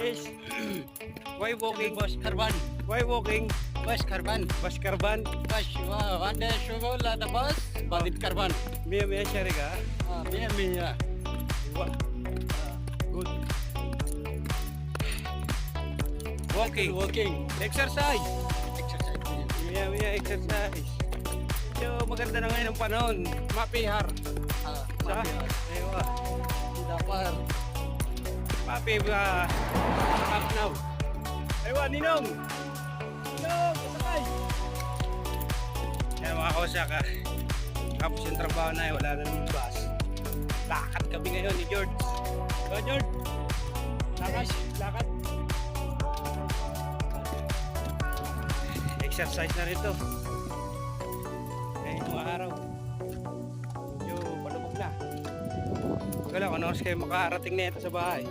is why walking? Bos Karban. Why walking? Bos Karban. Bas Karban. Bos, ada syugol ada bos. Badit Karban. Mia mia siya rin ka? Mia mia. Wa. Good. Walking. Walking. Exercise. Exercise. Mia mia exercise. Yo, maganda na ngayon ang panahon. Mapihar. Sa? Aywa. Dapat. Papi ba? Camp now. Aywa, Ninong. Ninong, kasakay. Kaya mga kausaka. Tapos yung trabaho na wala na ng bus. Lakad kami ngayon ni George. So George, lakad, lakad. Exercise na rin to. Ngayon mga araw. Medyo palubog na. Kala ko, ano oras kayo makarating na ito sa bahay.